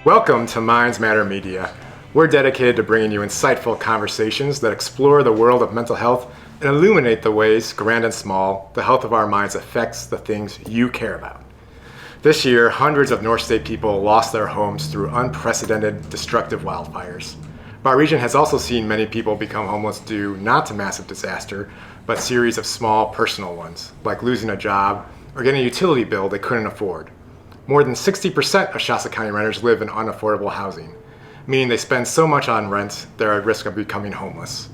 Welcome to Minds Matter Media. We're dedicated to bringing you insightful conversations that explore the world of mental health and illuminate the ways, grand and small, the health of our minds affects the things you care about. This year, hundreds of North State people lost their homes through unprecedented, destructive wildfires. Our region has also seen many people become homeless due not to massive disaster, but series of small personal ones, like losing a job or getting a utility bill they couldn't afford. More than 60% of Shasta County renters live in unaffordable housing, meaning they spend so much on rent they're at risk of becoming homeless.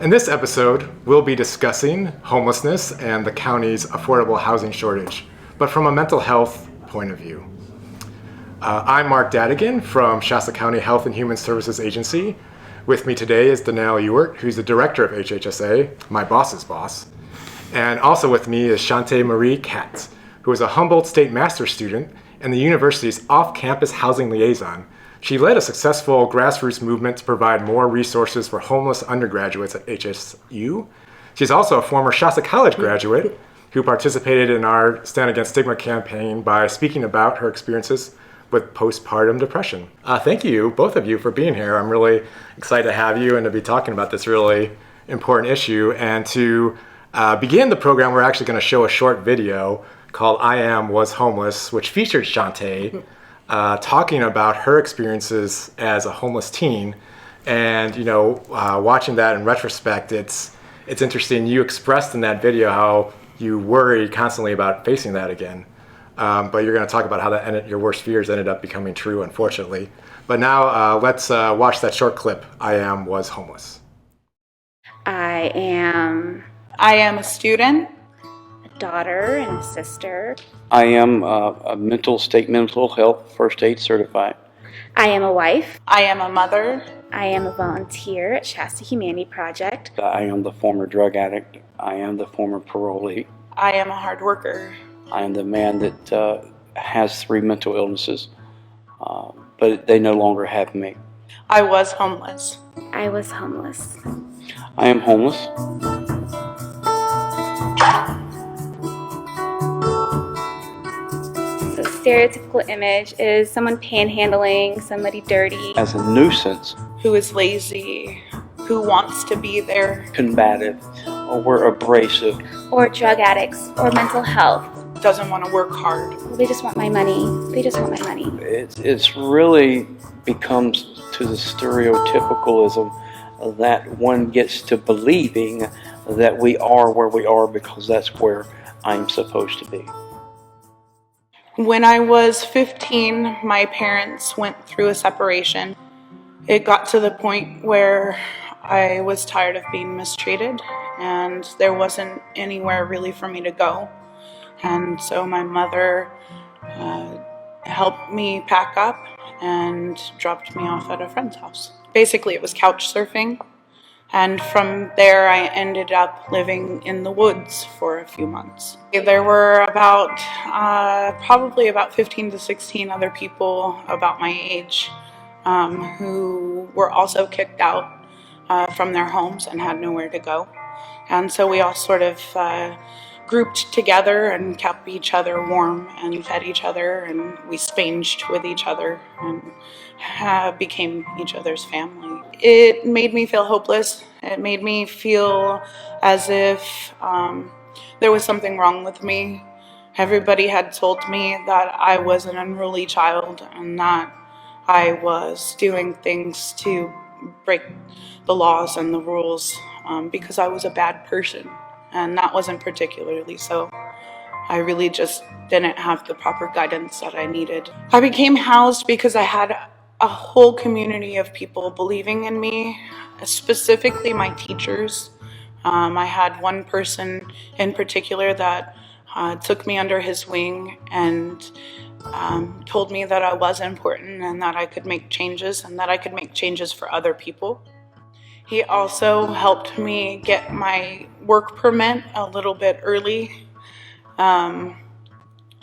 In this episode, we'll be discussing homelessness and the county's affordable housing shortage, but from a mental health point of view. I'm Marc Dadigan from Shasta County Health and Human Services Agency. With me today is Donnell Ewert, who's the director of HHSA, my boss's boss. And also with me is Chante Marie Catt, who is a Humboldt State master's student and the university's off-campus housing liaison. She led a successful grassroots movement to provide more resources for homeless undergraduates at HSU. She's also a former Shasta College graduate who participated in our Stand Against Stigma campaign by speaking about her experiences with postpartum depression. Thank you, both of you, for being here. I'm really excited to have you and to be talking about this really important issue. And to begin the program, we're actually going to show a short video called Was Homeless, which featured Chante talking about her experiences as a homeless teen. And, watching that in retrospect, it's interesting. You expressed in that video how you worry constantly about facing that again. But you're going to talk about how that ended, your worst fears ended up becoming true, unfortunately. But now let's watch that short clip, Was Homeless. I am a student, a daughter and a sister. I am a mental health first aid certified. I am a wife. I am a mother. I am a volunteer at Shasta Humanity Project. I am the former drug addict. I am the former parolee. I am a hard worker. I am the man that has 3 mental illnesses, but they no longer have me. I was homeless. I was homeless. I am homeless. So stereotypical image is someone panhandling, somebody dirty. As a nuisance. Who is lazy, who wants to be there. Combative, or we're abrasive. Or drug addicts, or mental health. Doesn't want to work hard. Well, they just want my money. They just want my money. It's really becomes to the stereotypicalism that one gets to believing that we are where we are because that's where I'm supposed to be. When I was 15, my parents went through a separation. It got to the point where I was tired of being mistreated and there wasn't anywhere really for me to go. And so my mother helped me pack up and dropped me off at a friend's house. Basically, it was couch surfing. And from there, I ended up living in the woods for a few months. There were probably about 15 to 16 other people about my age who were also kicked out from their homes and had nowhere to go. And so we all sort of grouped together and kept each other warm and fed each other, and we spanged with each other and became each other's family. It made me feel hopeless. It made me feel as if there was something wrong with me. Everybody had told me that I was an unruly child and that I was doing things to break the laws and the rules because I was a bad person. And that wasn't particularly so. I really just didn't have the proper guidance that I needed. I became housed because I had a whole community of people believing in me, specifically my teachers. I had one person in particular that took me under his wing and told me that I was important and that I could make changes and that I could make changes for other people. He also helped me get my work permit a little bit early, or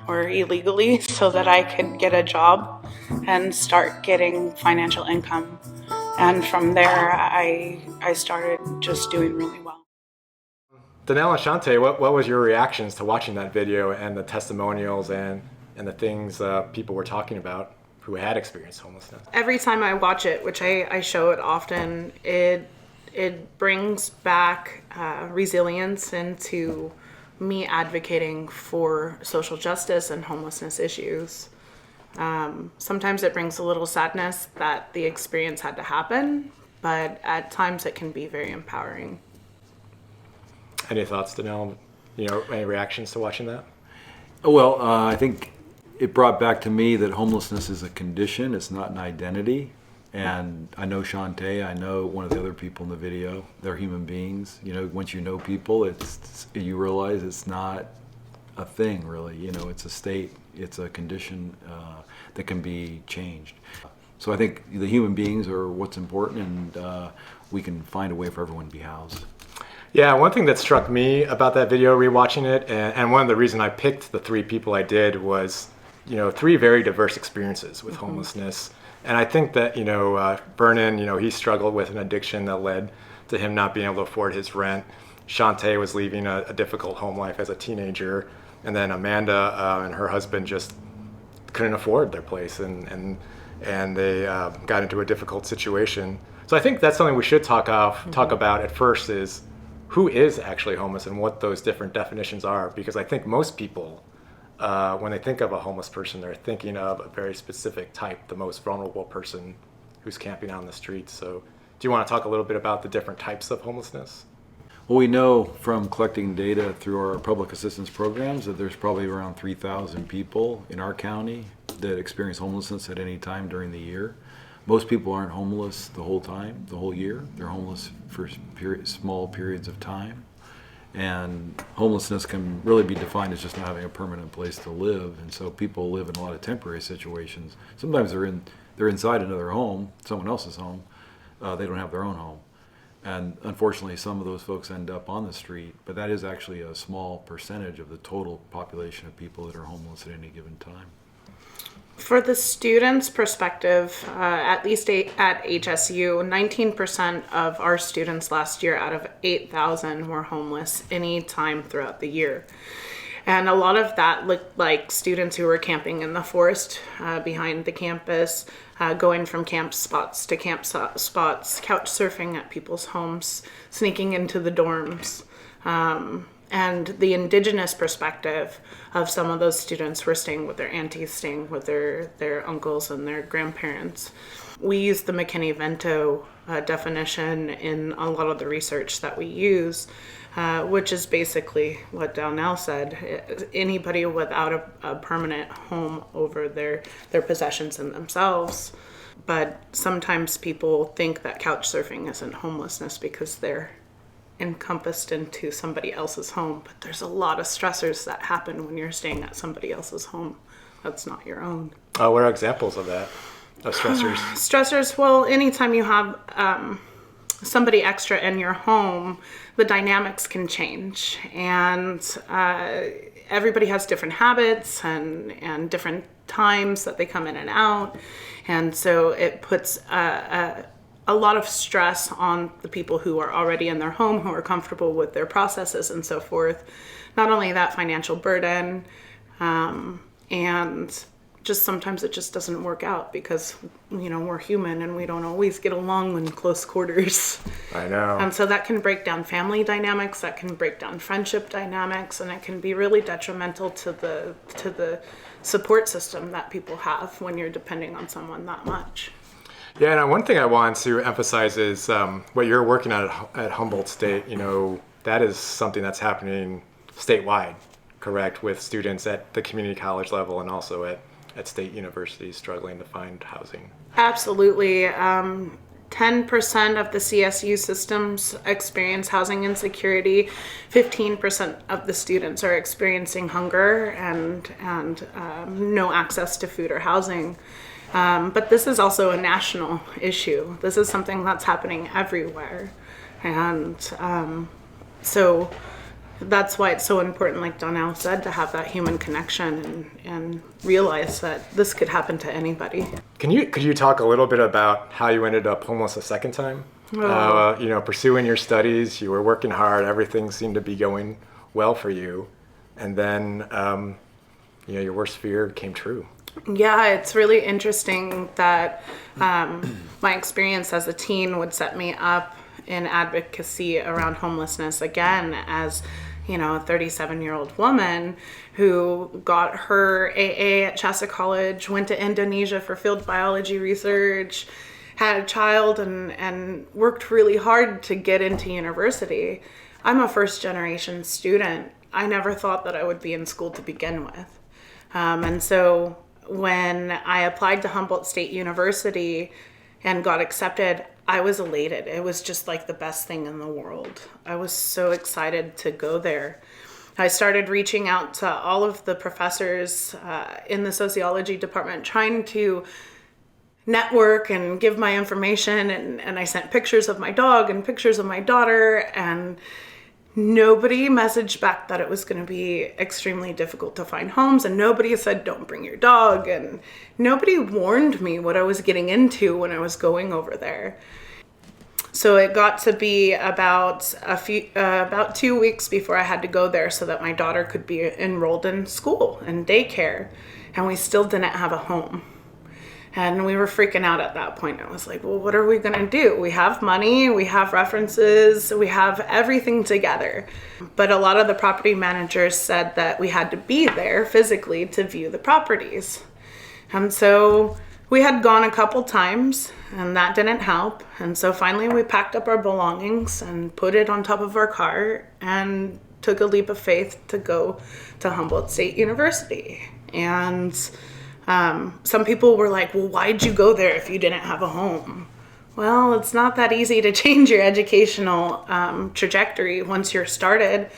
illegally, so that I could get a job and start getting financial income. And from there, I started just doing really well. Donnell and Chante, what was your reactions to watching that video and the testimonials and the things people were talking about who had experienced homelessness. Every time I watch it, which I show it often, it brings back resilience into me advocating for social justice and homelessness issues. Sometimes it brings a little sadness that the experience had to happen, but at times it can be very empowering. Any thoughts, Donnell? Any reactions to watching that? Well, I think it brought back to me that homelessness is a condition, it's not an identity. And I know Chante, I know one of the other people in the video, they're human beings. Once you know people, you realize it's not a thing really, it's a state, it's a condition that can be changed. So I think the human beings are what's important, and we can find a way for everyone to be housed. Yeah, one thing that struck me about that video, rewatching it, and one of the reasons I picked the 3 people I did was, 3 very diverse experiences with homelessness. And I think that, Vernon, he struggled with an addiction that led to him not being able to afford his rent. Chante was leaving a difficult home life as a teenager. And then Amanda and her husband just couldn't afford their place, and they got into a difficult situation. So I think that's something we should talk about at first, is who is actually homeless and what those different definitions are. Because I think most people, when they think of a homeless person, they're thinking of a very specific type, the most vulnerable person who's camping out on the streets. So do you want to talk a little bit about the different types of homelessness? Well, we know from collecting data through our public assistance programs that there's probably around 3,000 people in our county that experience homelessness at any time during the year. Most people aren't homeless the whole time, the whole year. They're homeless for small periods of time. And homelessness can really be defined as just not having a permanent place to live. And so people live in a lot of temporary situations. Sometimes they're inside another home, someone else's home. They don't have their own home. And unfortunately, some of those folks end up on the street, but that is actually a small percentage of the total population of people that are homeless at any given time. For the students' perspective, at least at HSU, 19% of our students last year out of 8,000 were homeless any time throughout the year. And a lot of that looked like students who were camping in the forest behind the campus, going from camp spots to camp spots, couch surfing at people's homes, sneaking into the dorms. And the indigenous perspective of some of those students were staying with their aunties, staying with their uncles and their grandparents. We use the McKinney-Vento definition in a lot of the research that we use, which is basically what Donnell said. Anybody without a permanent home over their possessions and themselves. But sometimes people think that couch surfing isn't homelessness because they're encompassed into somebody else's home. But there's a lot of stressors that happen when you're staying at somebody else's home that's not your own. What are examples of that, of stressors? Stressors, well, anytime you have somebody extra in your home, the dynamics can change. And everybody has different habits and different times that they come in and out. And so it puts a lot of stress on the people who are already in their home, who are comfortable with their processes and so forth. Not only that, financial burden, and just sometimes it just doesn't work out because, we're human and we don't always get along in close quarters. I know. And so that can break down family dynamics, that can break down friendship dynamics, and it can be really detrimental to the support system that people have when you're depending on someone that much. Yeah, and one thing I want to emphasize is what you're working on at Humboldt State. That is something that's happening statewide, correct, with students at the community college level and also at state universities struggling to find housing. Absolutely. 10% of the CSU systems experience housing insecurity. 15% of the students are experiencing hunger and no access to food or housing. But this is also a national issue. This is something that's happening everywhere. And so that's why it's so important, like Donnell said, to have that human connection and realize that this could happen to anybody. Could you talk a little bit about how you ended up homeless a second time? Pursuing your studies, you were working hard, everything seemed to be going well for you. And then, your worst fear came true. Yeah, it's really interesting that my experience as a teen would set me up in advocacy around homelessness again as, you know, a 37-year-old woman who got her AA at Shasta College, went to Indonesia for field biology research, had a child, and worked really hard to get into university. I'm a first-generation student. I never thought that I would be in school to begin with. And so when I applied to Humboldt State University and got accepted, I was elated. It was just like the best thing in the world. I was so excited to go there. I started reaching out to all of the professors in the sociology department, trying to network and give my information. And I sent pictures of my dog and pictures of my daughter, and nobody messaged back that it was going to be extremely difficult to find homes, and nobody said don't bring your dog, and nobody warned me what I was getting into when I was going over there. So it got to be about 2 weeks before I had to go there so that my daughter could be enrolled in school and daycare, and we still didn't have a home. And we were freaking out at that point. I was like, well, what are we going to do? We have money, we have references, we have everything together. But a lot of the property managers said that we had to be there physically to view the properties. And so we had gone a couple times, and that didn't help. And so finally we packed up our belongings and put it on top of our car and took a leap of faith to go to Humboldt State University. And some people were like, well, why'd you go there if you didn't have a home? Well, it's not that easy to change your educational trajectory once you're started.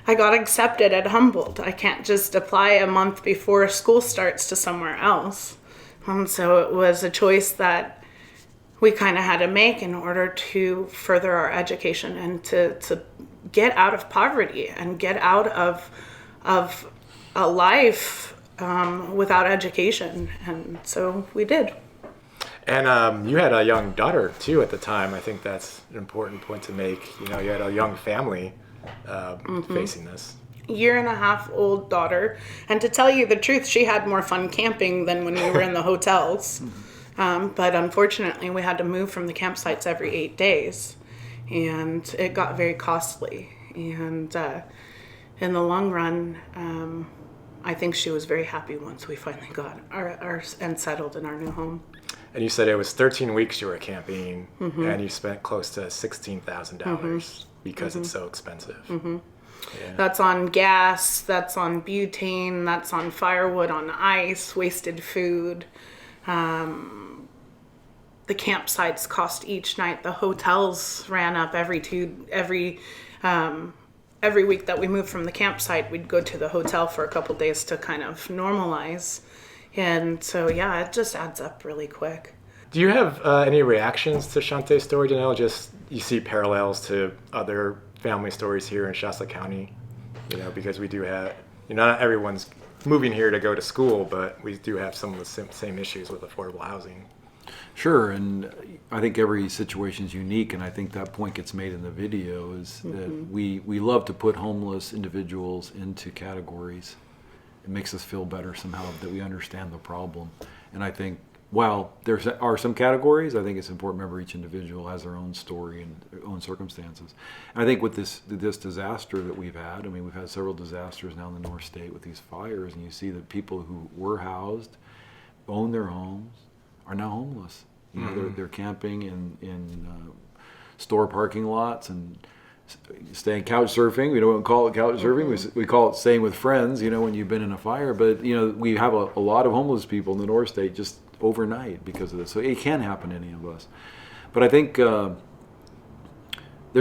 I got accepted at Humboldt. I can't just apply a month before school starts to somewhere else. So it was a choice that we kind of had to make in order to further our education and to get out of poverty and get out of a life without education. And so we did. And you had a young daughter too at the time. I think that's an important point to make. You know, you had a young family facing this. Year-and-a-half-old daughter. And to tell you the truth, she had more fun camping than when we were in the hotels. But unfortunately, we had to move from the campsites every 8 days. And it got very costly. And in the long run, I think she was very happy once we finally got and settled in our new home. And you said it was 13 weeks you were camping, and you spent close to $16,000 because it's so expensive. Yeah. That's on gas, that's on butane, that's on firewood, on ice, wasted food. The campsites cost each night. The hotels ran up every week that we moved from the campsite, we'd go to the hotel for a couple days to kind of normalize. And so, yeah, it just adds up really quick. Do you have any reactions to Chante's story, Donnell? Just you see parallels to other family stories here in Shasta County, you know, because we do have, you know, not everyone's moving here to go to school, but we do have some of the same issues with affordable housing. Sure, and I think every situation is unique, and I think that point gets made in the video is that we love to put homeless individuals into categories. It makes us feel better somehow that we understand the problem. And I think while there are some categories, I think it's important to remember each individual has their own story and their own circumstances. And I think with this disaster that we've had, I mean, we've had several disasters now in the North State with these fires, and you see that people who were housed, owned their homes, are now homeless. You know, they're camping in store parking lots and staying couch surfing. We don't call it couch surfing. We call it staying with friends, you know, when you've been in a fire. But, you know, we have a lot of homeless people in the North State just overnight because of this. So it can happen to any of us. But I think there's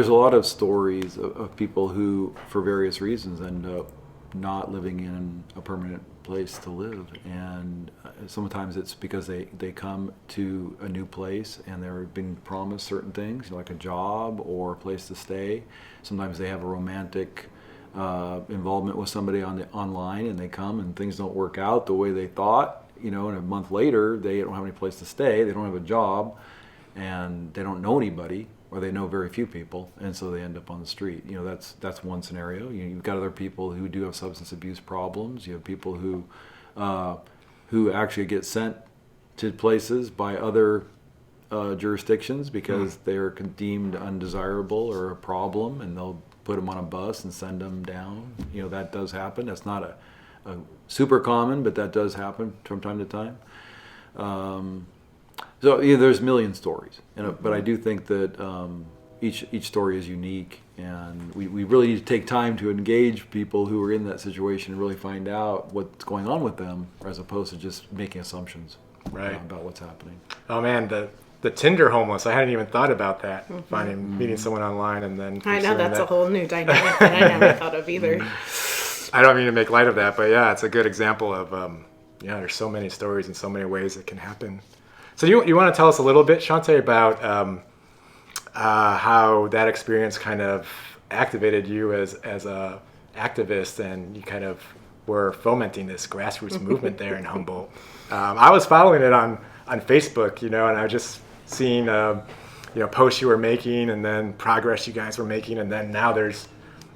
a lot of stories of people who, for various reasons, end up not living in a permanent place to live. And sometimes it's because they come to a new place and they're being promised certain things, like a job or a place to stay. Sometimes they have a romantic involvement with somebody online, and they come and things don't work out the way they thought, you know, and a month later they don't have any place to stay, they don't have a job, and they don't know anybody, or they know very few people, and so they end up on the street. You know, that's one scenario. You've got other people who do have substance abuse problems. You have people who who actually get sent to places by other jurisdictions because they're deemed undesirable or a problem, and they'll put them on a bus and send them down. You know, that does happen. That's not a super common, but that does happen from time to time. So yeah, there's a million stories, but I do think that each story is unique, and we really need to take time to engage people who are in that situation and really find out what's going on with them, as opposed to just making assumptions about what's happening. Oh man, the Tinder homeless, I hadn't even thought about that. Meeting someone online and then I know that's a whole new dynamic that I never thought of either. I don't mean to make light of that, but yeah, it's a good example of there's so many stories and so many ways it can happen. So you want to tell us a little bit, Chante, about how that experience kind of activated you as a activist, and you kind of were fomenting this grassroots movement there in Humboldt. I was following it on Facebook, and I was just seeing posts you were making, and then progress you guys were making, and then now there's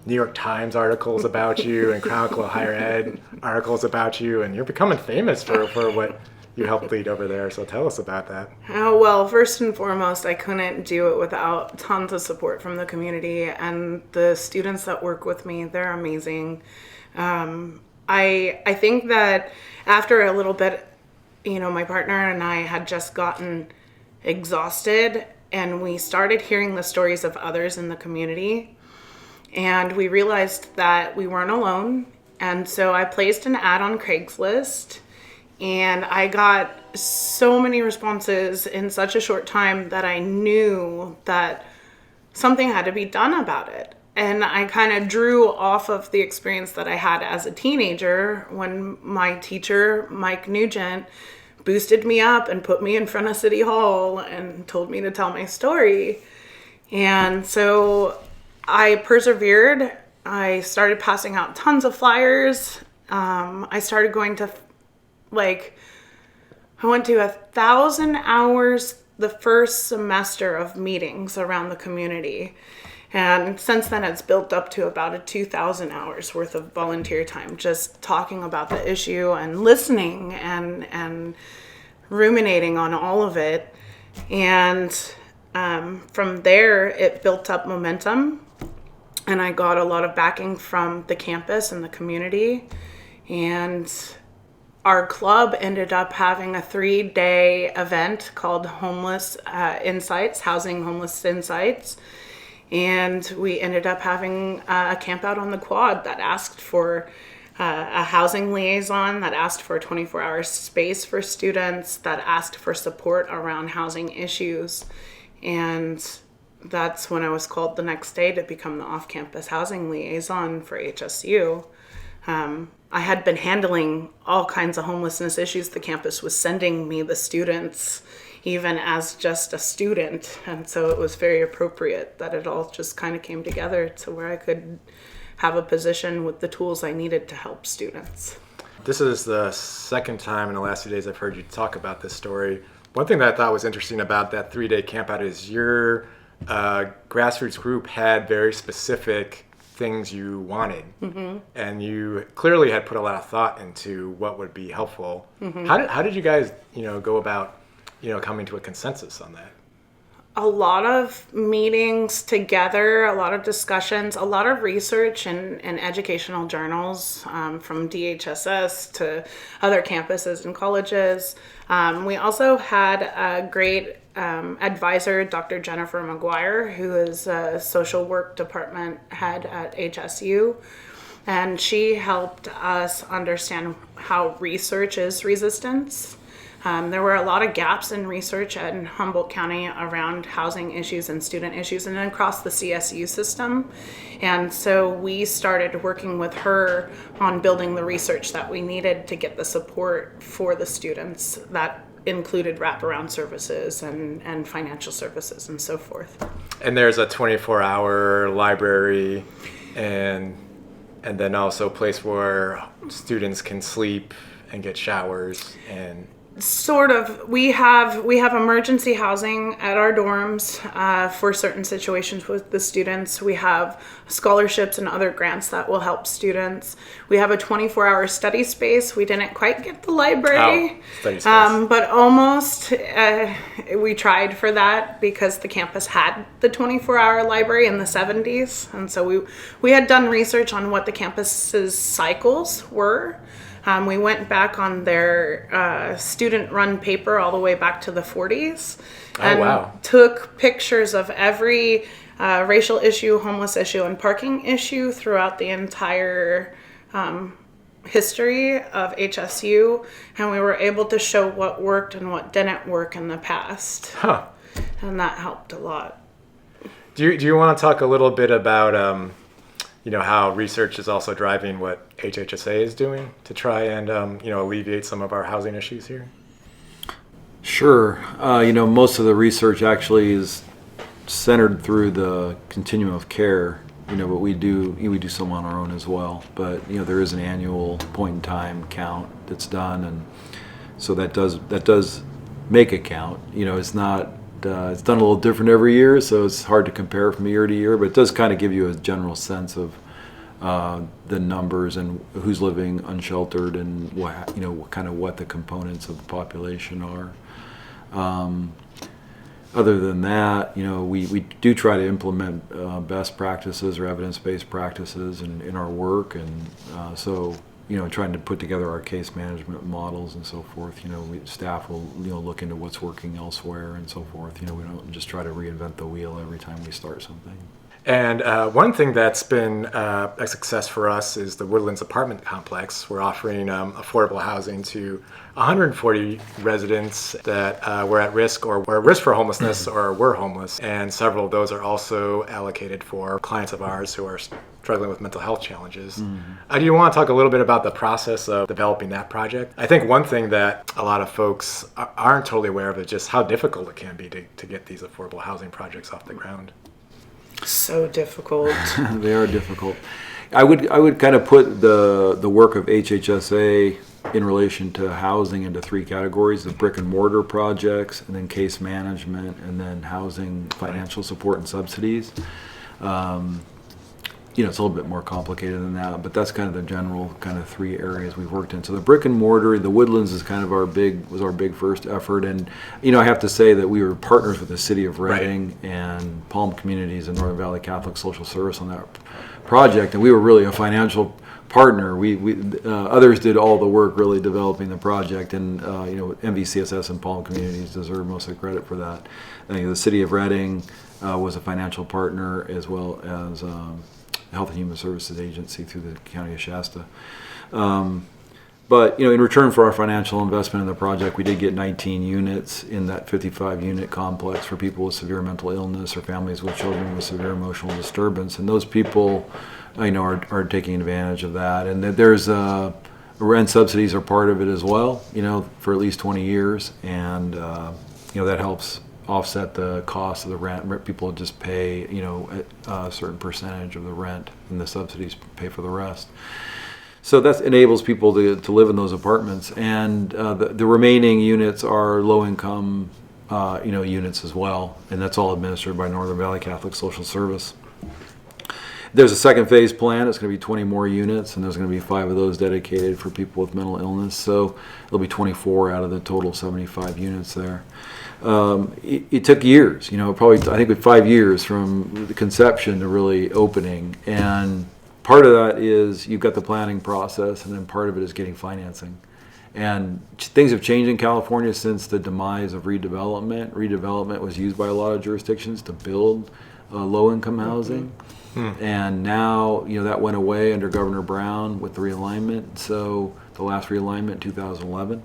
New York Times articles about you and Chronicle of Higher Ed articles about you, and you're becoming famous for what you helped lead over there. So tell us about that. Oh, well, first and foremost, I couldn't do it without tons of support from the community, and the students that work with me, they're amazing. I think that after a little bit, my partner and I had just gotten exhausted, and we started hearing the stories of others in the community, and we realized that we weren't alone. And so I placed an ad on Craigslist, and I got so many responses in such a short time that I knew that something had to be done about it. And I kind of drew off of the experience that I had as a teenager when my teacher, Mike Nugent, boosted me up and put me in front of City Hall and told me to tell my story. And so I persevered. I started passing out tons of flyers. I started going to I went to 1,000 hours the first semester of meetings around the community. And since then, it's built up to about 2,000 hours worth of volunteer time, just talking about the issue and listening and ruminating on all of it. And from there, it built up momentum. And I got a lot of backing from the campus and the community. And our club ended up having a 3-day event called Homeless Insights, Housing Homeless Insights. And we ended up having a camp out on the quad that asked for a housing liaison, that asked for a 24-hour space for students, that asked for support around housing issues. And that's when I was called the next day to become the off-campus housing liaison for HSU. I had been handling all kinds of homelessness issues. The campus was sending me the students, even as just a student. And so it was very appropriate that it all just kind of came together to where I could have a position with the tools I needed to help students. This is the second time in the last few days I've heard you talk about this story. One thing that I thought was interesting about that 3-day camp out is your grassroots group had very specific things you wanted, and you clearly had put a lot of thought into what would be helpful. How did you guys go about coming to a consensus on that? A lot of meetings together, a lot of discussions, a lot of research in educational journals, from DHSS to other campuses and colleges. We also had a great advisor, Dr. Jennifer McGuire, who is a social work department head at HSU. And she helped us understand how research is resistance. There were a lot of gaps in research in Humboldt County around housing issues and student issues, and then across the CSU system. And so we started working with her on building the research that we needed to get the support for the students that included wraparound services and financial services and so forth. And there's a 24-hour library and then also a place where students can sleep and get showers and Sort of. We have emergency housing at our dorms for certain situations with the students. We have scholarships and other grants that will help students. We have a 24-hour study space. We didn't quite get the library, study space. but almost. We tried for that because the campus had the 24-hour library in the 70s, and so we had done research on what the campus's cycles were. We went back on their student-run paper all the way back to the 40s and took pictures of every racial issue, homeless issue, and parking issue throughout the entire history of HSU, and we were able to show what worked and what didn't work in the past. Huh. And that helped a lot. Do you want to talk a little bit about how research is also driving what HHSA is doing to try and alleviate some of our housing issues here? Sure. Most of the research actually is centered through the continuum of care. But we do some on our own as well. But there is an annual point in time count that's done, and so that does make a count. It's not. It's done a little different every year, so it's hard to compare from year to year, but it does kind of give you a general sense of the numbers and who's living unsheltered and what the components of the population are. Other than that, we do try to implement best practices or evidence-based practices in our work, and so trying to put together our case management models and so forth. Staff will look into what's working elsewhere and so forth. We don't just try to reinvent the wheel every time we start something. And one thing that's been a success for us is the Woodlands apartment complex. We're offering affordable housing to 140 residents that were at risk or were at risk for homelessness or were homeless. And several of those are also allocated for clients of ours who are struggling with mental health challenges. Mm-hmm. Do you want to talk a little bit about the process of developing that project? I think one thing that a lot of folks aren't totally aware of is just how difficult it can be to get these affordable housing projects off the ground. So difficult. They are difficult. I would kind of put the work of HHSA in relation to housing into three categories: the brick and mortar projects, and then case management, and then housing financial support and subsidies. It's a little bit more complicated than that, but that's kind of the general kind of three areas we've worked in. So the brick and mortar, the Woodlands is kind of our big first effort, and I have to say that we were partners with the City of Reading and Palm Communities and Northern Valley Catholic Social Service on that project, and we were really a financial partner. We others did all the work really developing the project, and MVCSS and Palm Communities deserve most of the credit for that. I think the City of Reading was a financial partner, as well as Health and Human Services Agency through the County of Shasta. But in return for our financial investment in the project, we did get 19 units in that 55-unit complex for people with severe mental illness or families with children with severe emotional disturbance. And those people, are taking advantage of that. And there's rent subsidies are part of it as well, for at least 20 years. And, that helps offset the cost of the rent. People just pay, a certain percentage of the rent, and the subsidies pay for the rest. So that enables people to live in those apartments, and the remaining units are low-income, units as well, and that's all administered by Northern Valley Catholic Social Service. There's a second phase plan. It's going to be 20 more units, and there's going to be 5 of those dedicated for people with mental illness. So it'll be 24 out of the total 75 units there. It took years, probably I think with 5 years from the conception to really opening, and part of that is you've got the planning process, and then part of it is getting financing. And things have changed in California since the demise of redevelopment. Redevelopment was used by a lot of jurisdictions to build low-income housing. And now, that went away under Governor Brown with the realignment. So the last realignment in 2011.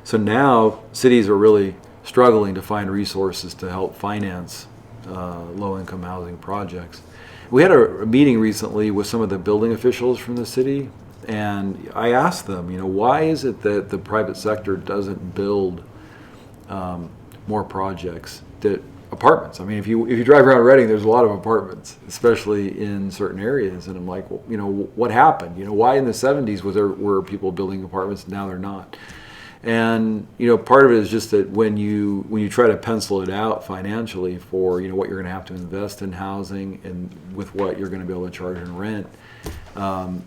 So now cities are really struggling to find resources to help finance low-income housing projects. We had a meeting recently with some of the building officials from the city, and I asked them, why is it that the private sector doesn't build more projects apartments? I mean, if you drive around Reading, there's a lot of apartments, especially in certain areas. And I'm like, well, what happened? Why in the 70s were people building apartments? Now they're not. And part of it is just that when you try to pencil it out financially for what you're going to have to invest in housing and with what you're going to be able to charge in rent,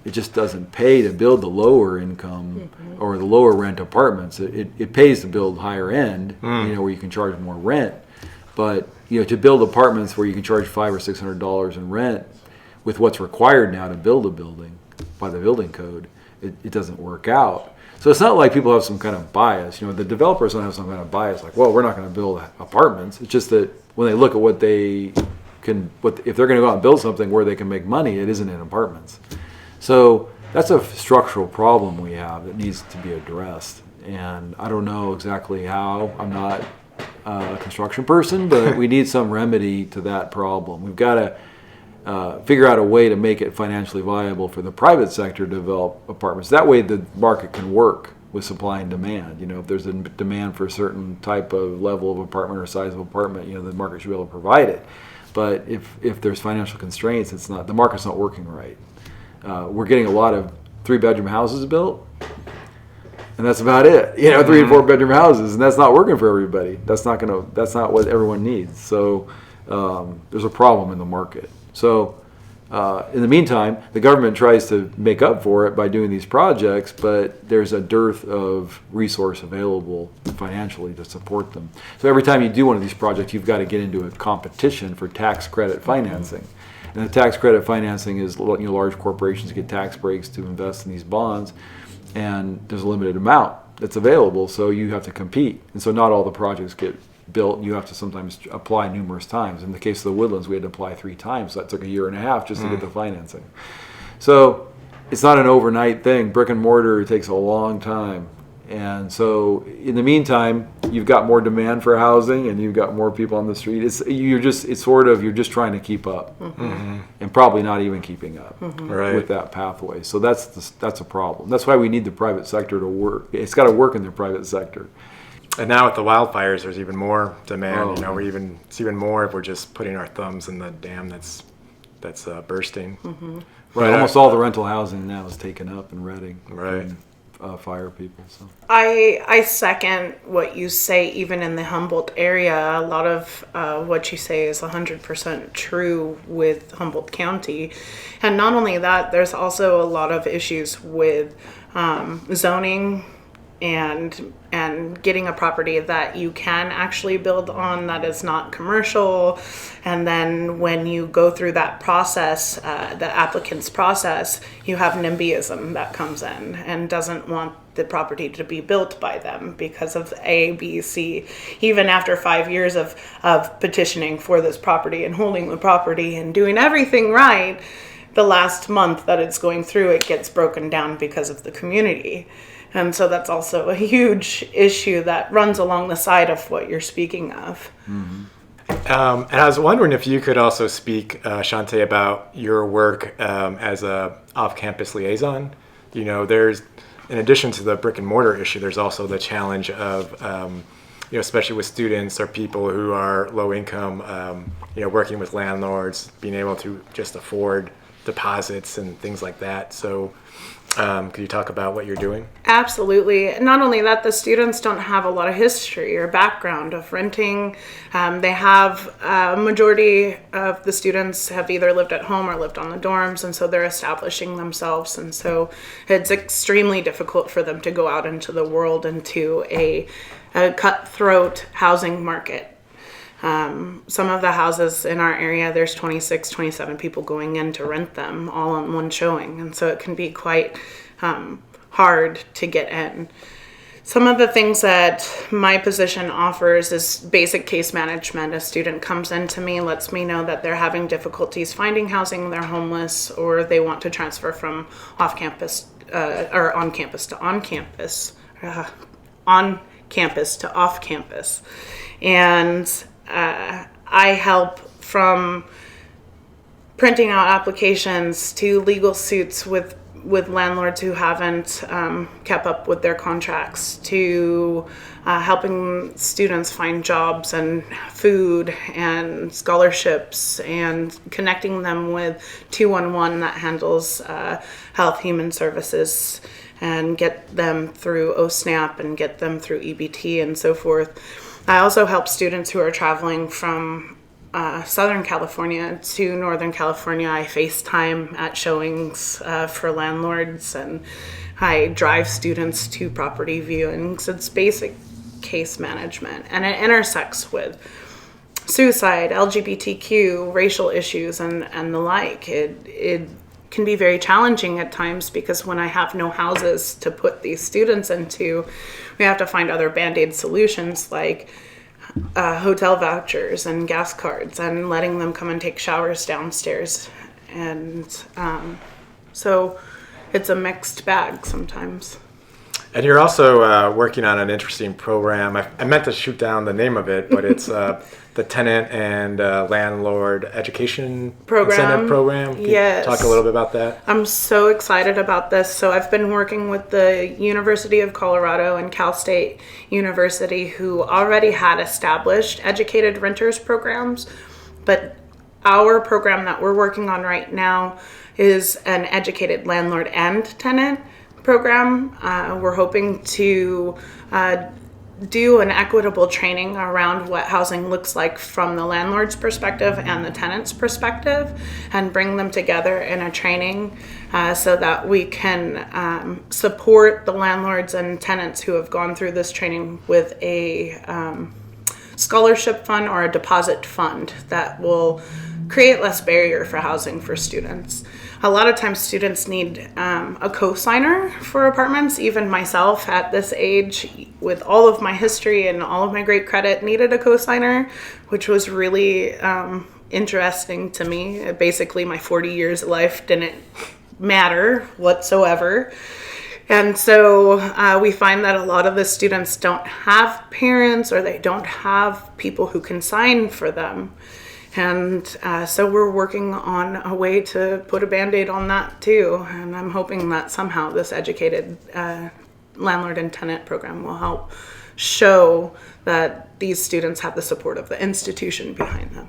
it just doesn't pay to build the lower income or the lower rent apartments. It pays to build higher end, where you can charge more rent. But to build apartments where you can charge $500 or $600 in rent with what's required now to build a building by the building code, it doesn't work out. So it's not like people have some kind of bias. The developers don't have some kind of bias like, well, we're not going to build apartments. It's just that when they look at what they can, if they're going to go out and build something where they can make money, it isn't in apartments. So that's a structural problem we have that needs to be addressed. And I don't know exactly how. I'm not a construction person, but we need some remedy to that problem. We've got to figure out a way to make it financially viable for the private sector to develop apartments. That way the market can work with supply and demand. If there's a demand for a certain type of level of apartment or size of apartment, the market should be able to provide it. But if there's financial constraints, the market's not working right. We're getting a lot of 3-bedroom houses built, and that's about it. 3 and 4-bedroom houses, and that's not working for everybody. That's not what everyone needs. So there's a problem in the market. So in the meantime, the government tries to make up for it by doing these projects, but there's a dearth of resource available financially to support them. So every time you do one of these projects, you've got to get into a competition for tax credit financing. And the tax credit financing is large corporations get tax breaks to invest in these bonds, and there's a limited amount that's available, so you have to compete. And so not all the projects get built. You have to sometimes apply numerous times. In the case of the Woodlands, we had to apply 3 times. So that took a year and a half just to get the financing. So it's not an overnight thing. Brick and mortar takes a long time. And so in the meantime, you've got more demand for housing and you've got more people on the street. You're just trying to keep up, and probably not even keeping up with that pathway. So that's a problem. That's why we need the private sector to work. It's got to work in the private sector. And now with the wildfires, there's even more demand. It's even more if we're just putting our thumbs in the dam that's bursting. Right. Almost all the rental housing now is taken up in Reading. Right. Fire people. So I second what you say. Even in the Humboldt area, a lot of what you say is 100% true with Humboldt County. And not only that, there's also a lot of issues with zoning and getting a property that you can actually build on that is not commercial. And then when you go through that process, the applicant's process, you have NIMBYism that comes in and doesn't want the property to be built by them because of A, B, C. Even after 5 years of petitioning for this property and holding the property and doing everything right, the last month that it's going through, it gets broken down because of the community. And so that's also a huge issue that runs along the side of what you're speaking of. And I was wondering if you could also speak, Chante, about your work as a off-campus liaison. There's, in addition to the brick and mortar issue, there's also the challenge of, especially with students or people who are low income, working with landlords, being able to just afford deposits and things like that. So could you talk about what you're doing? Absolutely. Not only that, the students don't have a lot of history or background of renting. They have a majority of the students have either lived at home or lived on the dorms, and so they're establishing themselves. And so it's extremely difficult for them to go out into the world, into a cutthroat housing market. Some of the houses in our area, there's 26, 27 people going in to rent them all on one showing. And so it can be quite hard to get in. Some of the things that my position offers is basic case management. A student comes in to me, lets me know that they're having difficulties finding housing, they're homeless, or they want to transfer from off-campus or on-campus to on-campus, on-campus to off-campus. And I help from printing out applications to legal suits with landlords who haven't kept up with their contracts, to helping students find jobs and food and scholarships, and connecting them with 211 that handles health, human services, and get them through OSNAP and get them through EBT and so forth. I also help students who are traveling from Southern California to Northern California. I FaceTime at showings for landlords, and I drive students to property viewings. It's basic case management, and it intersects with suicide, LGBTQ, racial issues, and the like. It can be very challenging at times because when I have no houses to put these students into, we have to find other Band-Aid solutions like hotel vouchers and gas cards and letting them come and take showers downstairs. And so it's a mixed bag sometimes. And you're also working on an interesting program. I meant to shoot down the name of it, but it's the Tenant and Landlord Education Incentive Program. Can Yes. you talk a little bit about that? I'm so excited about this. So I've been working with the University of Colorado and Cal State University, who already had established educated renters programs, but our program that we're working on right now is an educated landlord and tenant program. We're hoping to do an equitable training around what housing looks like from the landlord's perspective and the tenant's perspective, and bring them together in a training so that we can support the landlords and tenants who have gone through this training with a scholarship fund or a deposit fund that will create less barrier for housing for students. A lot of times students need a co-signer for apartments. Even myself at this age, with all of my history and all of my great credit, needed a co-signer, which was really interesting to me. Basically, my 40 years of life didn't matter whatsoever. And so we find that a lot of the students don't have parents, or they don't have people who can sign for them. And so we're working on a way to put a Band-Aid on that too. And I'm hoping that somehow this educated landlord and tenant program will help show that these students have the support of the institution behind them.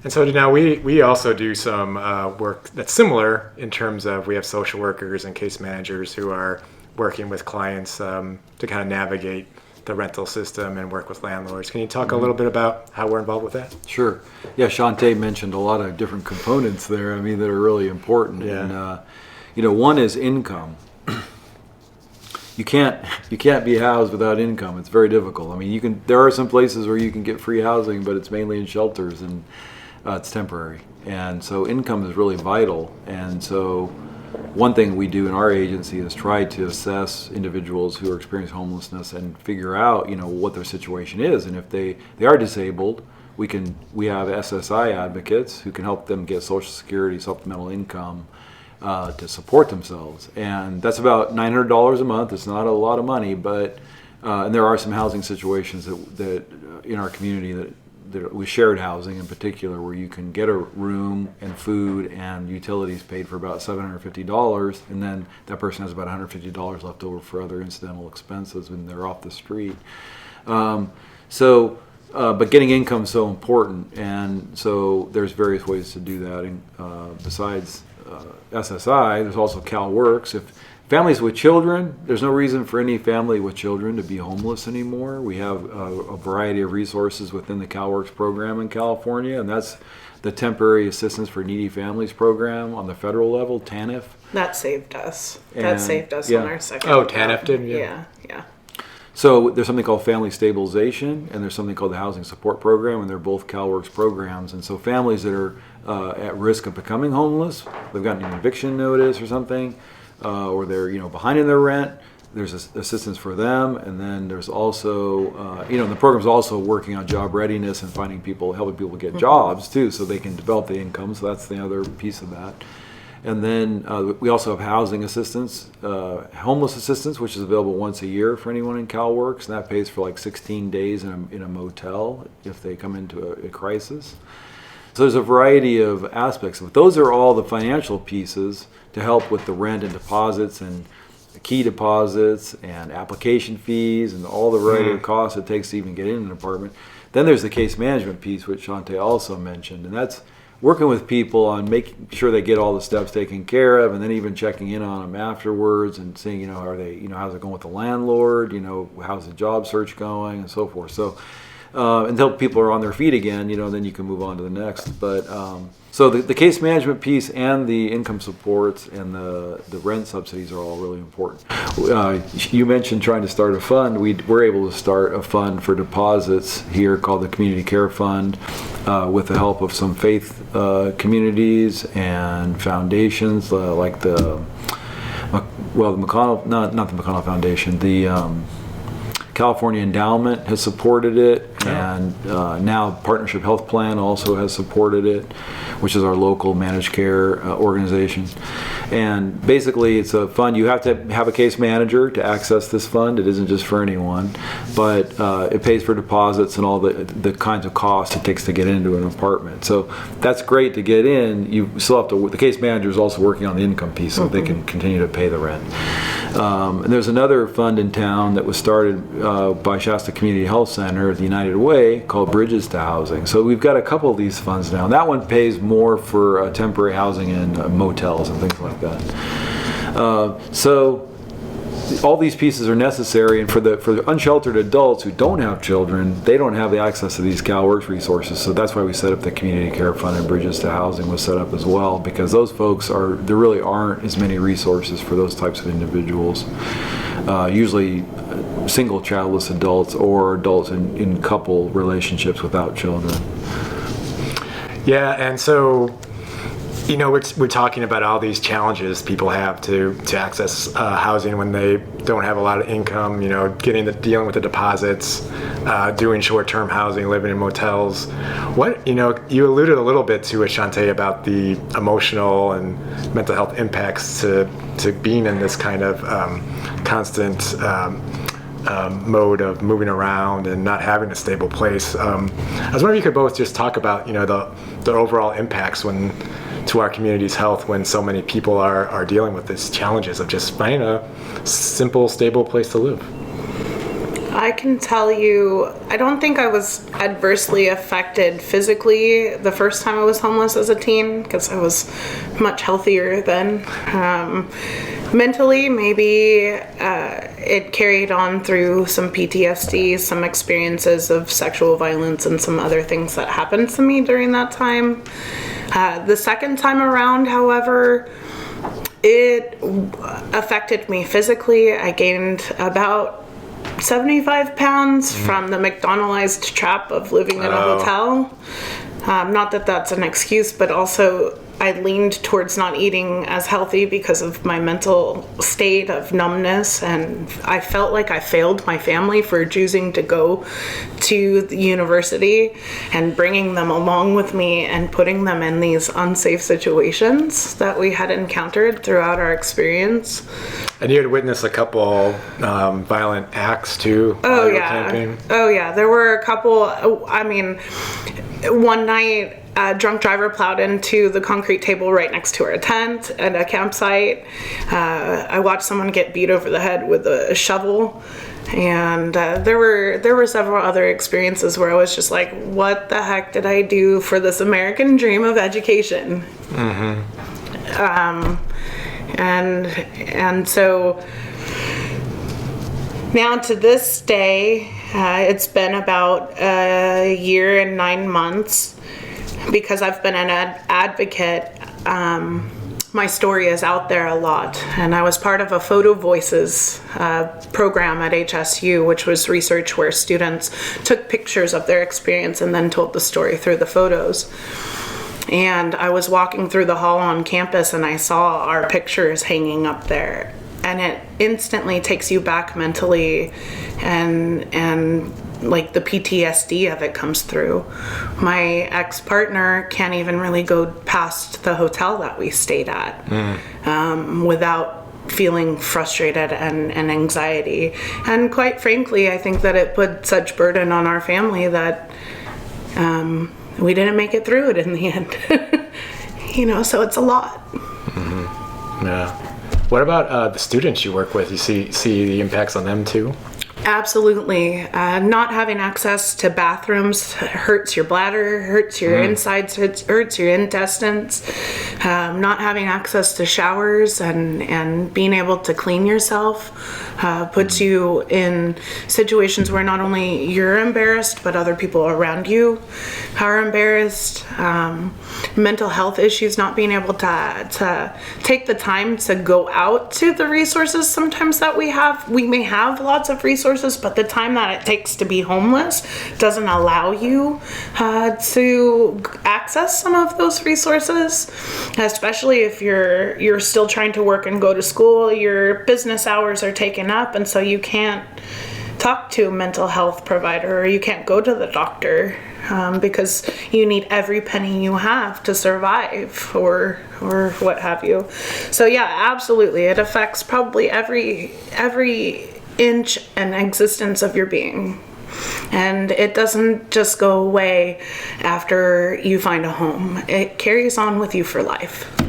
And so now we also do some work that's similar in terms of we have social workers and case managers who are working with clients to kind of navigate the rental system and work with landlords. Can you talk a little bit about how we're involved with that? Sure. Yeah, Chante mentioned a lot of different components there, that are really important. Yeah. And, one is income. You can't be housed without income. It's very difficult. There are some places where you can get free housing, but it's mainly in shelters, and it's temporary. And so income is really vital. And so one thing we do in our agency is try to assess individuals who are experiencing homelessness and figure out, what their situation is. And if they are disabled, we have SSI advocates who can help them get Social Security supplemental income to support themselves. And that's about $900 a month. It's not a lot of money, but and there are some housing situations that in our community that with shared housing in particular, where you can get a room and food and utilities paid for about $750, and then that person has about $150 left over for other incidental expenses when they're off the street. But getting income is so important, and so there's various ways to do that. And besides SSI, there's also CalWorks. If families with children, there's no reason for any family with children to be homeless anymore. We have a variety of resources within the CalWorks program in California, and that's the Temporary Assistance for Needy Families program on the federal level, TANF. That saved us. And, that saved us yeah. on our second. Oh, TANF did? Yeah. So there's something called Family Stabilization, and there's something called the Housing Support Program, and they're both CalWorks programs. And so families that are at risk of becoming homeless, they've gotten an eviction notice or something, or they're behind in their rent, there's assistance for them. And then there's also the program's also working on job readiness and helping people get jobs too, so they can develop the income. So that's the other piece of that. And then we also have housing assistance, homeless assistance, which is available once a year for anyone in CalWorks, and that pays for like 16 days in a motel if they come into a crisis. So there's a variety of aspects, but those are all the financial pieces to help with the rent and deposits and key deposits and application fees and all the variety of costs it takes to even get in an apartment. Then there's the case management piece, which Chante also mentioned, and that's working with people on making sure they get all the steps taken care of, and then even checking in on them afterwards and seeing, are they, how's it going with the landlord, how's the job search going, and so forth. So until people are on their feet again, then you can move on to the next. But so the case management piece and the income supports and the rent subsidies are all really important. You mentioned trying to start a fund. We're able to start a fund for deposits here called the Community Care Fund with the help of some faith communities and foundations like the McConnell, not the McConnell Foundation, the California Endowment has supported it, and now Partnership Health Plan also has supported it, which is our local managed care organization. And basically it's a fund. You have to have a case manager to access this fund. It isn't just for anyone, but it pays for deposits and all the kinds of costs it takes to get into an apartment. So that's great to get in. You still have to, the case manager is also working on the income piece so they can continue to pay the rent. And there's another fund in town that was started by Shasta Community Health Center, the United Way, called Bridges to Housing. So we've got a couple of these funds now. That one pays more for temporary housing in motels and things like that. So all these pieces are necessary, and for the unsheltered adults who don't have children, they don't have the access to these CalWorks resources. So that's why we set up the Community Care Fund, and Bridges to Housing was set up as well, because those folks there really aren't as many resources for those types of individuals. Usually single childless adults or adults in couple relationships without children. Yeah, and so we're talking about all these challenges people have to access housing when they don't have a lot of income. Dealing with the deposits, doing short-term housing, living in motels. What you alluded a little bit to it, Chante, about the emotional and mental health impacts to being in this kind of constant mode of moving around and not having a stable place. I was wondering if you could both just talk about the overall impacts to our community's health when so many people are dealing with these challenges of just finding a simple, stable place to live. I can tell you, I don't think I was adversely affected physically the first time I was homeless as a teen, because I was much healthier then. Mentally, maybe it carried on through some PTSD, some experiences of sexual violence, and some other things that happened to me during that time. The second time around, however, it affected me physically. I gained about 75 pounds from the McDonaldized trap of living in a hotel. Not that that's an excuse, but also I leaned towards not eating as healthy because of my mental state of numbness, and I felt like I failed my family for choosing to go to the university and bringing them along with me and putting them in these unsafe situations that we had encountered throughout our experience. And you had witnessed a couple violent acts too while you were camping? Oh yeah, there were a couple. One night, a drunk driver plowed into the concrete table right next to our tent at a campsite. I watched someone get beat over the head with a shovel. And there were several other experiences where I was just like, what the heck did I do for this American dream of education? And so now to this day, it's been about a year and 9 months. Because I've been an advocate, my story is out there a lot. And I was part of a Photo Voices program at HSU, which was research where students took pictures of their experience and then told the story through the photos. And I was walking through the hall on campus and I saw our pictures hanging up there. And it instantly takes you back mentally, and like the PTSD of it comes through. My ex-partner can't even really go past the hotel that we stayed at without feeling frustrated and anxiety. And quite frankly, I think that it put such burden on our family that we didn't make it through it in the end. So it's a lot. Yeah. What about the students you work with? You see the impacts on them too? Absolutely. Not having access to bathrooms hurts your bladder, hurts your insides, hurts your intestines. Not having access to showers and being able to clean yourself puts you in situations where not only you're embarrassed, but other people around you are embarrassed. Mental health issues, not being able to take the time to go out to the resources sometimes that we have. We may have lots of resources, but the time that it takes to be homeless doesn't allow you to access some of those resources, especially if you're still trying to work and go to school. Your business hours are taken up, and so you can't talk to a mental health provider, or you can't go to the doctor because you need every penny you have to survive, or what have you. So yeah, absolutely, it affects probably every inch and existence of your being. And it doesn't just go away after you find a home. It carries on with you for life. Do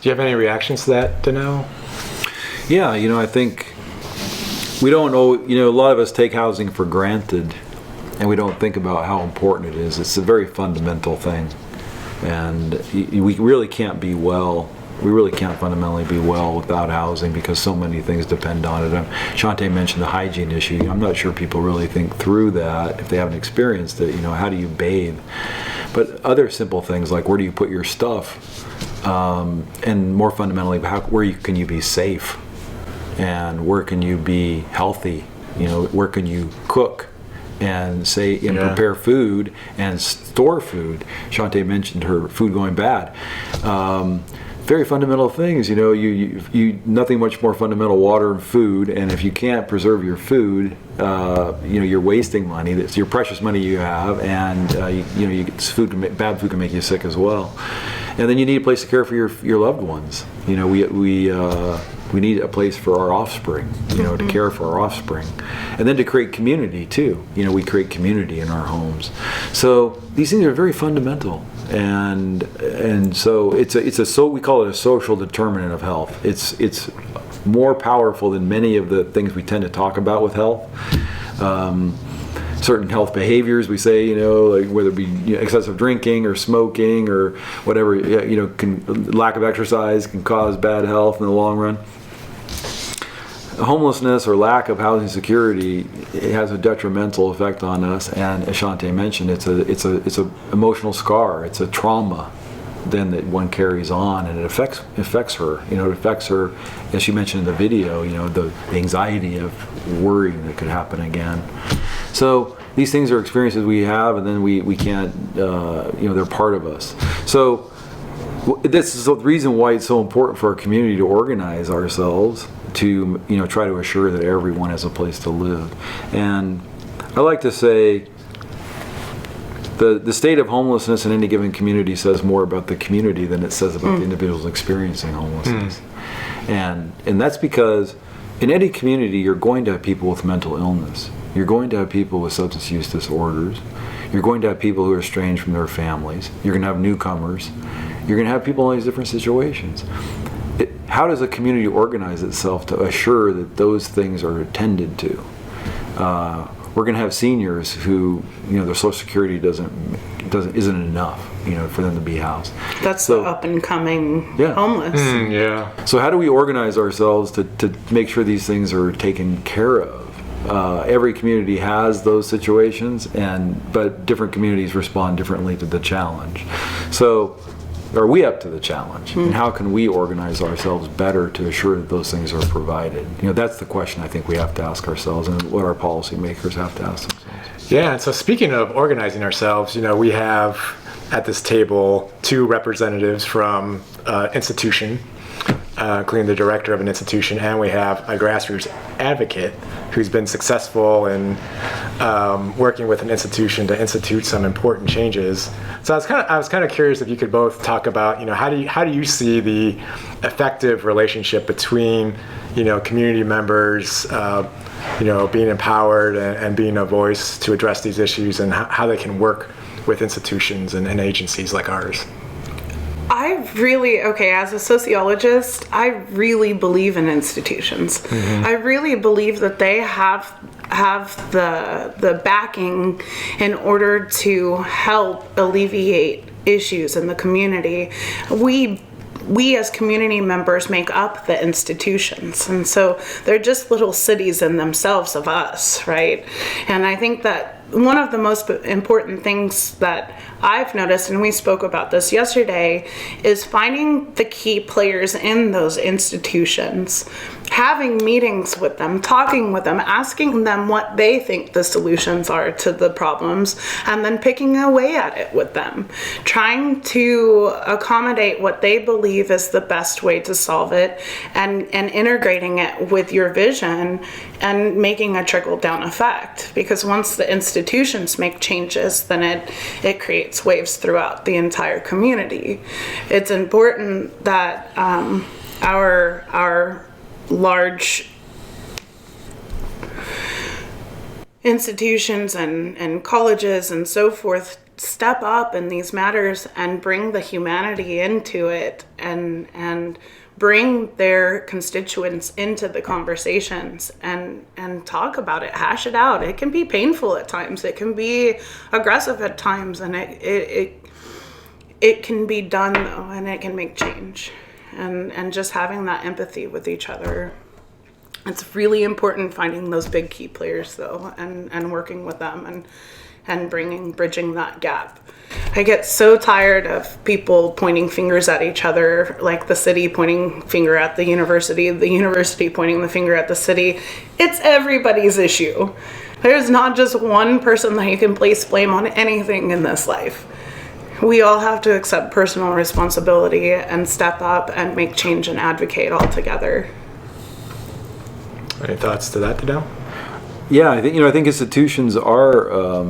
you have any reactions to that, Donnell? Yeah, I think we don't know, a lot of us take housing for granted, and we don't think about how important it is. It's a very fundamental thing. And we really can't be well. We really can't fundamentally be well without housing, because so many things depend on it. Chante mentioned the hygiene issue. I'm not sure people really think through that if they haven't experienced it. How do you bathe? But other simple things like, where do you put your stuff? And more fundamentally, where can you be safe? And where can you be healthy? Where can you cook and prepare food and store food? Chante mentioned her food going bad. Very fundamental things, you nothing much more fundamental, water and food. And if you can't preserve your food, you're wasting money. That's your precious money you have, and bad food can make you sick as well. And then you need a place to care for your loved ones. We need a place for our offspring, to care for our offspring, and then to create community too. We create community in our homes. So these things are very fundamental, and so we call it a social determinant of health. It's more powerful than many of the things we tend to talk about with health. Certain health behaviors we say, like whether it be excessive drinking or smoking or whatever, lack of exercise can cause bad health in the long run. Homelessness or lack of housing security, it has a detrimental effect on us, and as Chante mentioned, it's a emotional scar. It's a trauma then that one carries on, and it affects her. It affects her, as she mentioned in the video. The anxiety of worrying that could happen again. So these things are experiences we have, and then we can't. They're part of us. So this is the reason why it's so important for our community to organize ourselves to try to assure that everyone has a place to live. And I like to say the state of homelessness in any given community says more about the community than it says about the individuals experiencing homelessness. And that's because in any community you're going to have people with mental illness. You're going to have people with substance use disorders. You're going to have people who are estranged from their families. You're going to have newcomers. You're going to have people in all these different situations. How does a community organize itself to assure that those things are attended to? We're going to have seniors who, their Social Security isn't enough, for them to be housed. That's the up and coming homeless. Yeah. So how do we organize ourselves to make sure these things are taken care of? Every community has those situations, but different communities respond differently to the challenge. So, are we up to the challenge? And how can we organize ourselves better to assure that those things are provided? That's the question I think we have to ask ourselves, and what our policymakers have to ask themselves. Yeah, and so speaking of organizing ourselves, we have at this table two representatives from institution, including the director of an institution, and we have a grassroots advocate who's been successful in working with an institution to institute some important changes. So I was kind of curious if you could both talk about, how do you see the effective relationship between, community members, being empowered and being a voice to address these issues, and how they can work with institutions and agencies like ours? I've really, okay, as a sociologist, I really believe in institutions. I really believe that they have the backing in order to help alleviate issues in the community. We as community members make up the institutions, and so they're just little cities in themselves of us, right? And I think that one of the most important things that I've noticed, and we spoke about this yesterday, is finding the key players in those institutions, having meetings with them, talking with them, asking them what they think the solutions are to the problems, and then picking away at it with them, trying to accommodate what they believe is the best way to solve it, and integrating it with your vision and making a trickle-down effect. Because once the institutions make changes, then it creates waves throughout the entire community. It's important that our large institutions and colleges and so forth step up in these matters and bring the humanity into it, and bring their constituents into the conversations and talk about it, hash it out. It can be painful at times, it can be aggressive at times, and it can be done though, and it can make change. And just having that empathy with each other. It's really important finding those big key players though, and working with them and bridging that gap. I get so tired of people pointing fingers at each other, like the city pointing finger at the university pointing the finger at the city. It's everybody's issue. There's not just one person that you can place blame on anything in this life. We all have to accept personal responsibility and step up and make change and advocate all together. Any thoughts to that, Donnell? Yeah, I think institutions are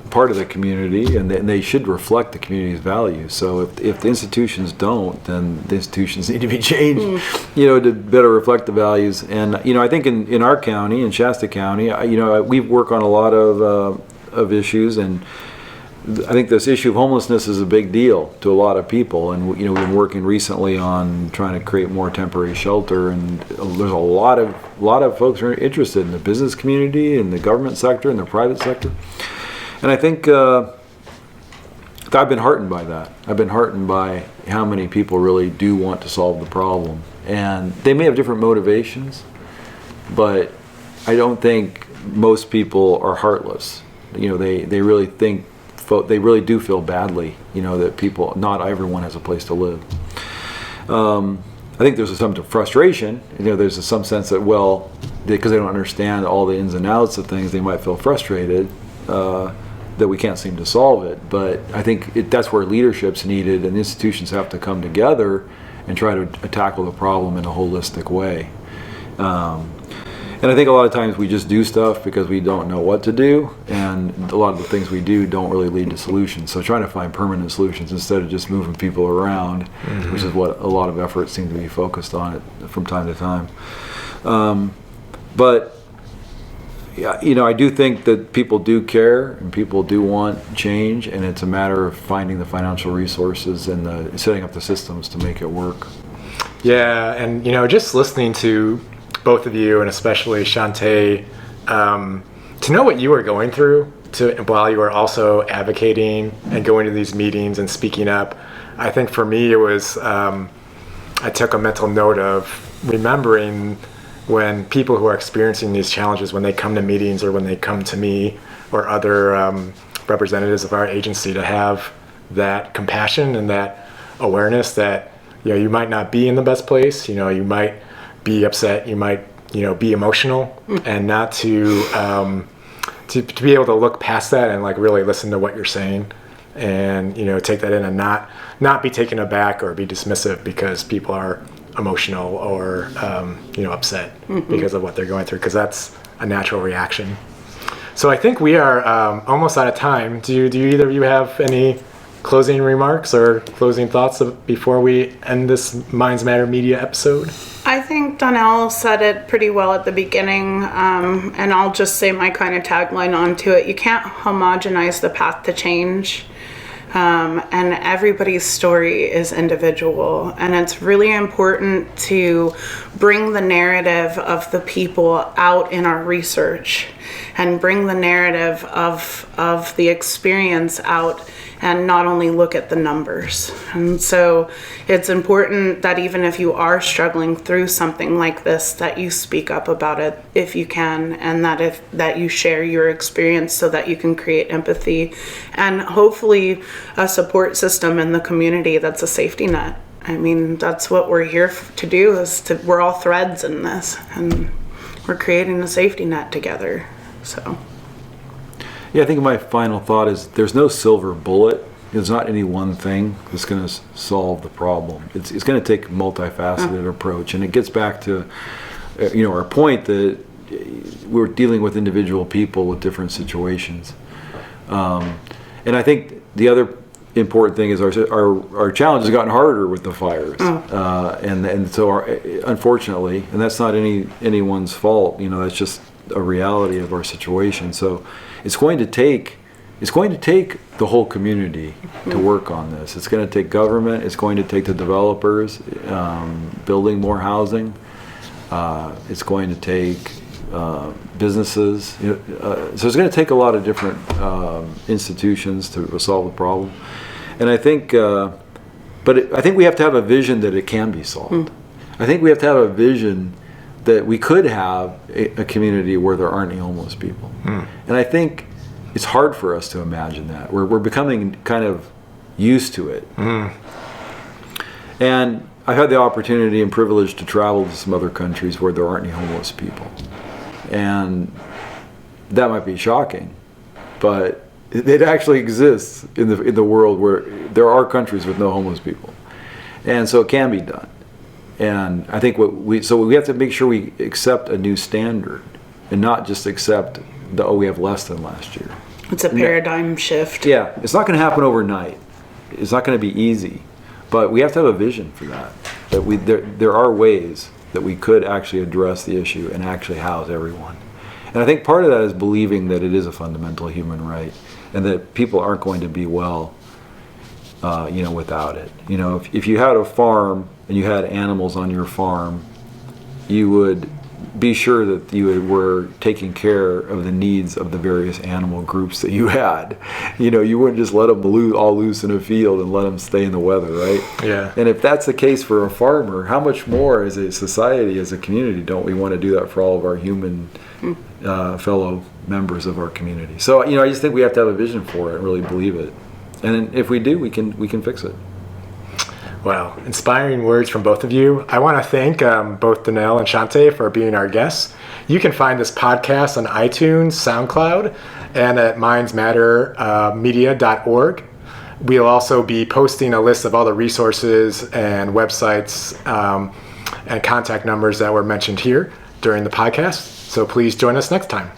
part of the community, and they should reflect the community's values. So if the institutions don't, then the institutions need to be changed, to better reflect the values. And I think in our county, in Shasta County, we work on a lot of issues, and I think this issue of homelessness is a big deal to a lot of people, and we've been working recently on trying to create more temporary shelter, and there's a lot of folks who are interested in the business community, in the government sector, and the private sector. And I think I've been heartened by that. I've been heartened by how many people really do want to solve the problem, and they may have different motivations, but I don't think most people are heartless. They really think. They really do feel badly, that not everyone has a place to live. I think there's some frustration. There's some sense that, because they don't understand all the ins and outs of things, they might feel frustrated that we can't seem to solve it. But I think that's where leadership's needed, and institutions have to come together and try to tackle the problem in a holistic way. And I think a lot of times we just do stuff because we don't know what to do, and a lot of the things we do don't really lead to solutions. So trying to find permanent solutions instead of just moving people around, which is what a lot of efforts seem to be focused on it from time to time. But I do think that people do care and people do want change, and it's a matter of finding the financial resources and setting up the systems to make it work. Yeah, and just listening to both of you, and especially Chante, to know what you were going through while you were also advocating and going to these meetings and speaking up. I think for me it was, I took a mental note of remembering when people who are experiencing these challenges, when they come to meetings or when they come to me or other representatives of our agency, to have that compassion and that awareness that you might not be in the best place, you might be upset, you might be emotional, and not to be able to look past that and really listen to what you're saying, and take that in and not be taken aback or be dismissive because people are emotional or upset because of what they're going through, because that's a natural reaction. So I think we are almost out of time. Do either of you have any closing remarks or closing thoughts before we end this Minds Matter Media episode? I think Donnell said it pretty well at the beginning, and I'll just say my kind of tagline onto it. You can't homogenize the path to change. And everybody's story is individual, and it's really important to bring the narrative of the people out in our research and bring the narrative of the experience out and not only look at the numbers. And so it's important that even if you are struggling through something like this, that you speak up about it if you can, and that you share your experience so that you can create empathy and hopefully a support system in the community that's a safety net. I mean, that's what we're here to do, we're all threads in this, and we're creating a safety net together. So Yeah, I think my final thought is there's no silver bullet. There's not any one thing that's going to solve the problem. It's going to take a multifaceted approach, and it gets back to our point that we're dealing with individual people with different situations. And I think the other important thing is our challenge has gotten harder with the fires, and so unfortunately, and that's not anyone's fault. That's just a reality of our situation. So it's going to take the whole community to work on this. It's going to take government. It's going to take the developers building more housing. It's going to take businesses. So it's going to take a lot of different institutions to solve the problem. And I think, I think we have to have a vision that it can be solved. I think we have to have a vision that we could have a community where there aren't any homeless people. And I think it's hard for us to imagine that. We're becoming kind of used to it. And I've had the opportunity and privilege to travel to some other countries where there aren't any homeless people. And that might be shocking, but it actually exists in the world where there are countries with no homeless people. And so it can be done. And I think we have to make sure we accept a new standard and not just accept we have less than last year. It's a paradigm shift. Yeah, it's not going to happen overnight. It's not going to be easy, but we have to have a vision for that. There are ways that we could actually address the issue and actually house everyone. And I think part of that is believing that it is a fundamental human right and that people aren't going to be well, without it. If you had a farm and you had animals on your farm, you would be sure that you were taking care of the needs of the various animal groups that you had. You wouldn't just let them all loose in a field and let them stay in the weather, right? Yeah. And if that's the case for a farmer, how much more as a society, as a community, don't we want to do that for all of our human fellow members of our community? So, I just think we have to have a vision for it and really believe it. And if we do, we can fix it. Wow, inspiring words from both of you. I want to thank both Donnell and Chante for being our guests. You can find this podcast on iTunes, SoundCloud, and at mindsmattermedia.org. We'll also be posting a list of all the resources and websites and contact numbers that were mentioned here during the podcast. So please join us next time.